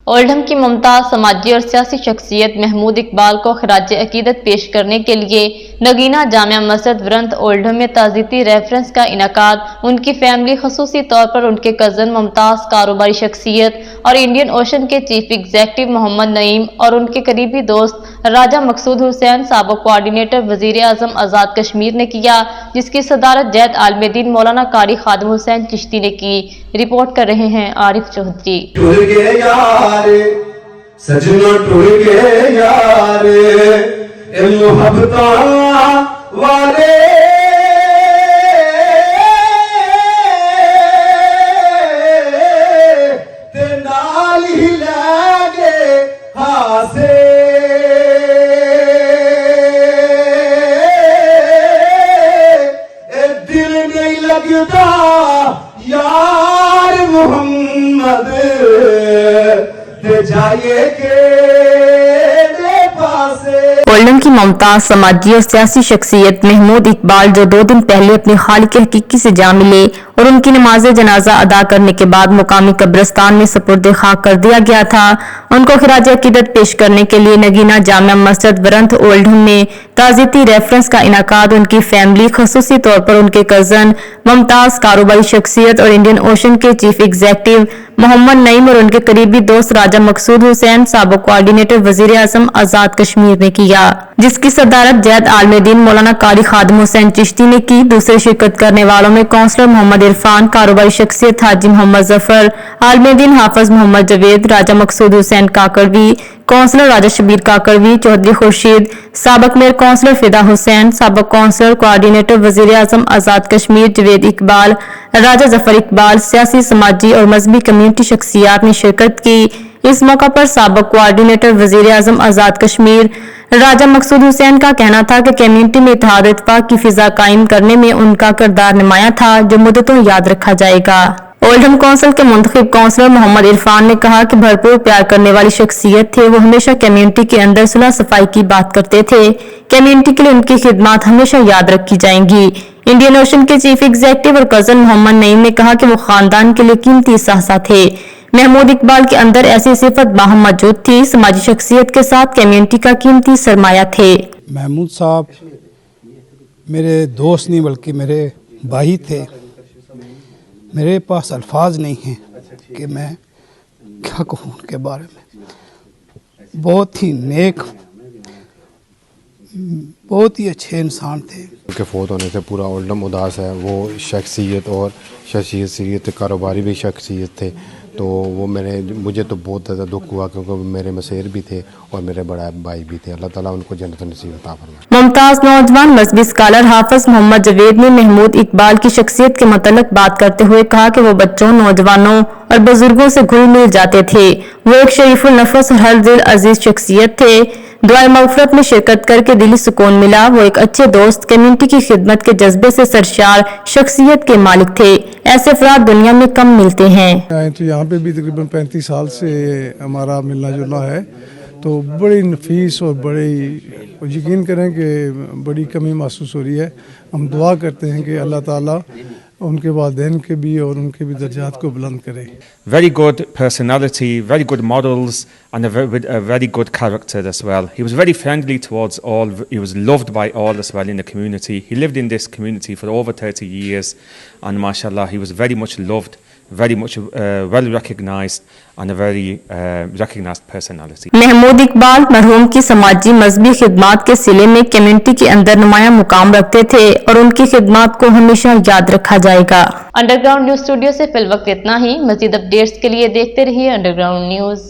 اولڈھم کی ممتاز سماجی اور سیاسی شخصیت محمود اقبال کو خراج عقیدت پیش کرنے کے لیے نگینہ جامع مسجد ورنت اولڈھم میں تعزیتی ریفرنس کا انعقاد ان کی فیملی، خصوصی طور پر ان کے کزن ممتاز کاروباری شخصیت اور انڈین اوشن کے چیف ایگزیکٹو محمد نعیم اور ان کے قریبی دوست راجہ مقصود حسین، سابق کوآرڈینیٹر وزیر اعظم آزاد کشمیر نے کیا، جس کی صدارت جید عالم دین مولانا قاری خادم حسین چشتی نے کی۔ رپورٹ کر رہے ہیں عارف چودھری۔ سجنا ٹر گئے یار محبتاں والے تے نال ہی لے گئے ہاسے دل نہیں لگتا یار محمد اولڈھم کی ممتاز سماجی اور سیاسی شخصیت محمود اقبال، جو 2 دن پہلے اپنے خالق حقیقی سے جا ملے اور ان کی نماز جنازہ ادا کرنے کے بعد مقامی قبرستان میں سپرد خاک کر دیا گیا تھا، ان کو خراج عقیدت پیش کرنے کے لیے نگینہ جامع مسجد ورنت اولڈھم میں تعزیتی ریفرنس کا انعقاد ان کی فیملی، خصوصی طور پر ان کے کزن ممتاز کاروباری شخصیت اور انڈین اوشن کے چیف ایگزیکٹو محمد نعیم اور ان کے قریبی دوست راجہ مقصود حسین، سابق کوآرڈینیٹر وزیر اعظم آزاد کشمیر نے کیا، جس کی صدارت جید عالم دین مولانا قاری خادم حسین چشتی نے کی۔ دوسرے شرکت کرنے والوں میں کونسلر محمد عرفان، کاروباری شخصیت حاجی محمد ظفر، عالم دین حافظ محمد جوید، راجہ مقصود حسین کاکڑوی، کونسلر راجہ شبیر کاکڑوی، چودھری خورشید، سابق میئر کونسلر فدا حسین، سابق کونسلر کوآرڈینیٹر وزیر اعظم آزاد کشمیر جوید اقبال، راجہ ظفر اقبال، سیاسی، سماجی اور مذہبی کمیونٹی شخصیات نے شرکت کی۔ اس موقع پر سابق کوآرڈینیٹر وزیر اعظم آزاد کشمیر راجہ مقصود حسین کا کہنا تھا کہ کمیونٹی میں اتحاد و اتفاق کی فضا قائم کرنے میں ان کا کردار نمایاں تھا، جو مدتوں یاد رکھا جائے گا۔ اولڈھم کونسل کے منتخب کونسلر محمد عرفان نے کہا کہ بھرپور پیار کرنے والی شخصیت تھے، وہ ہمیشہ کمیونٹی کے اندر صلح صفائی کی بات کرتے تھے، کمیونٹی کے لیے ان کی خدمات ہمیشہ یاد رکھی جائیں گی۔ انڈین اوشن کے چیف ایگزیکٹو اور کزن محمد نعیم نے کہا کہ وہ خاندان کے لیے قیمتی اثاثہ تھے۔ محمود اقبال کے اندر ایسی صفت باہم موجود تھی، سماجی شخصیت کے ساتھ کمیونٹی کا قیمتی سرمایہ تھے۔ محمود صاحب میرے دوست نہیں بلکہ میرے بھائی تھے۔ میرے پاس الفاظ نہیں ہیں کہ میں کیا کہوں ان کے بارے میں۔ بہت ہی نیک، بہت ہی اچھے انسان تھے۔ ان کے فوت ہونے سے پورا اولڈھم اداس ہے۔ وہ شخصیت اور شخصیت کاروباری بھی شخصیت تھے، تو وہ مجھے تو بہت زیادہ دکھ ہوا، کیونکہ میرے مسیر بھی تھے اور میرے بڑا بھائی بھی تھے۔ اللہ تعالیٰ ان کو جنت نصیب عطا فرمائے۔ ممتاز نوجوان مذہبی اسکالر حافظ محمد جوید نے محمود اقبال کی شخصیت کے متعلق بات کرتے ہوئے کہا کہ وہ بچوں، نوجوانوں اور بزرگوں سے گھل مل جاتے تھے۔ وہ ایک شریف النفس اور ہر دل عزیز شخصیت تھے۔ دعائے مغفرت میں شرکت کر کے دلی سکون ملا۔ وہ ایک اچھے دوست، کمیونٹی کی خدمت کے جذبے سے سرشار شخصیت کے مالک تھے۔ ایسے افراد دنیا میں کم ملتے ہیں۔ تو یہاں پہ بھی تقریباً 35 سال سے ہمارا ملنا جلنا ہے، تو بڑی نفیس اور بڑی یقین کریں کہ بڑی کمی محسوس ہو رہی ہے۔ ہم دعا کرتے ہیں کہ اللہ تعالیٰ ان کے والدین کے بھی اور ان کے بھی درجات کو بلند کرے۔ Very good personality, very good models, and a very good character as well. He was very friendly towards all. He was loved by all as well in the community. He lived in this community for over 30 years, and mashallah, he was very much loved, very much well recognized, and a very recognized personality. Mahmood Iqbal مرحوم کی سماجی مذہبی خدمات کے سلے میں community کے اندر نمایاں مقام رکھتے تھے اور ان کی خدمات کو ہمیشہ یاد رکھا جائے گا۔ انڈر گراؤنڈ نیوز اسٹوڈیو سے فی الوقت اتنا ہی۔ مزید اپڈیٹس کے لیے دیکھتے رہیے انڈر گراؤنڈ نیوز۔